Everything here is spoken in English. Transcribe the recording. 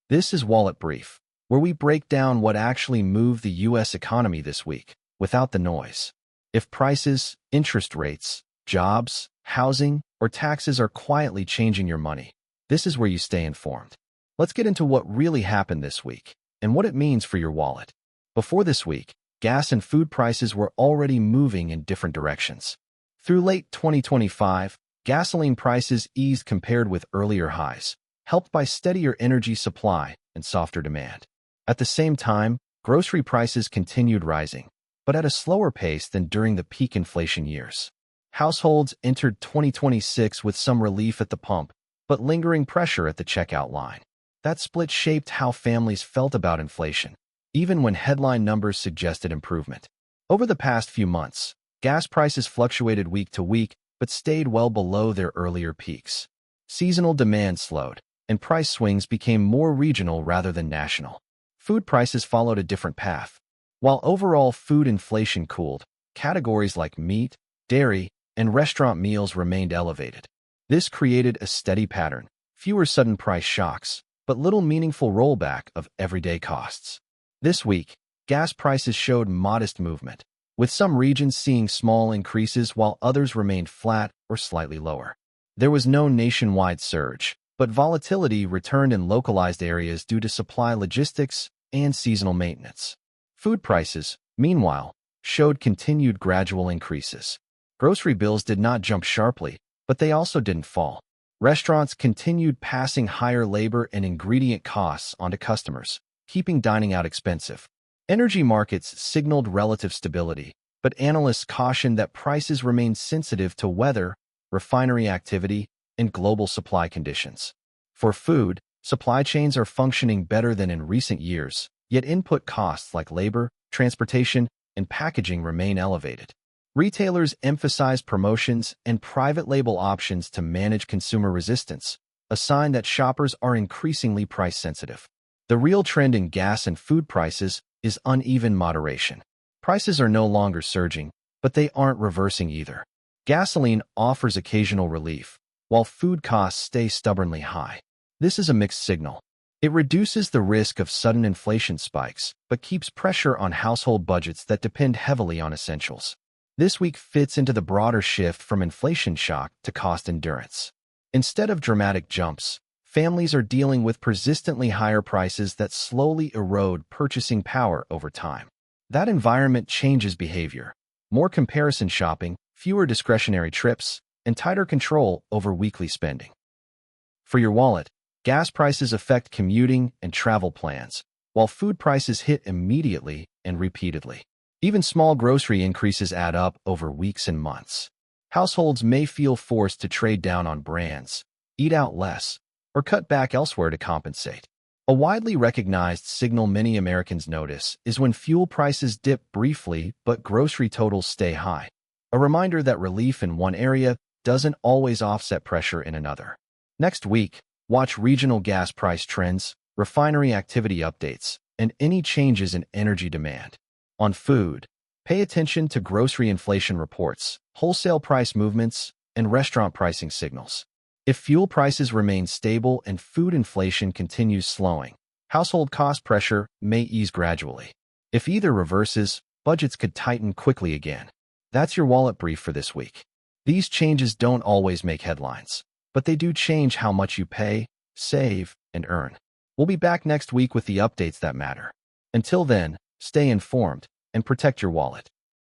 This is Wallet Brief, where we break down what actually moved the U.S. economy this week, without the noise. If prices, interest rates, jobs, housing, or taxes are quietly changing your money, this is where you stay informed. Let's get into what really happened this week, and what it means for your wallet. Before this week, gas and food prices were already moving in different directions. Through late 2025, gasoline prices eased compared with earlier highs, helped by steadier energy supply and softer demand. At the same time, grocery prices continued rising, but at a slower pace than during the peak inflation years. Households entered 2026 with some relief at the pump, but lingering pressure at the checkout line. That split shaped how families felt about inflation, even when headline numbers suggested improvement. Over the past few months, gas prices fluctuated week to week, but stayed well below their earlier peaks. Seasonal demand slowed, and price swings became more regional rather than national. Food prices followed a different path. While overall food inflation cooled, categories like meat, dairy, and restaurant meals remained elevated. This created a steady pattern, fewer sudden price shocks, but little meaningful rollback of everyday costs. This week, gas prices showed modest movement, with some regions seeing small increases while others remained flat or slightly lower. There was no nationwide surge, but volatility returned in localized areas due to supply logistics and seasonal maintenance. Food prices, meanwhile, showed continued gradual increases. Grocery bills did not jump sharply, but they also didn't fall. Restaurants continued passing higher labor and ingredient costs onto customers, keeping dining out expensive. Energy markets signaled relative stability, but analysts cautioned that prices remained sensitive to weather, refinery activity, and global supply conditions. For food, supply chains are functioning better than in recent years, yet input costs like labor, transportation, and packaging remain elevated. Retailers emphasize promotions and private label options to manage consumer resistance, a sign that shoppers are increasingly price-sensitive. The real trend in gas and food prices is uneven moderation. Prices are no longer surging, but they aren't reversing either. Gasoline offers occasional relief, while food costs stay stubbornly high. This is a mixed signal. It reduces the risk of sudden inflation spikes, but keeps pressure on household budgets that depend heavily on essentials. This week fits into the broader shift from inflation shock to cost endurance. Instead of dramatic jumps, families are dealing with persistently higher prices that slowly erode purchasing power over time. That environment changes behavior. More comparison shopping, fewer discretionary trips, and tighter control over weekly spending. For your wallet, gas prices affect commuting and travel plans, while food prices hit immediately and repeatedly. Even small grocery increases add up over weeks and months. Households may feel forced to trade down on brands, eat out less, or cut back elsewhere to compensate. A widely recognized signal many Americans notice is when fuel prices dip briefly but grocery totals stay high. A reminder that relief in one area doesn't always offset pressure in another. Next week, watch regional gas price trends, refinery activity updates, and any changes in energy demand. On food, pay attention to grocery inflation reports, wholesale price movements, and restaurant pricing signals. If fuel prices remain stable and food inflation continues slowing, household cost pressure may ease gradually. If either reverses, budgets could tighten quickly again. That's your wallet brief for this week. These changes don't always make headlines, but they do change how much you pay, save, and earn. We'll be back next week with the updates that matter. Until then, stay informed and protect your wallet.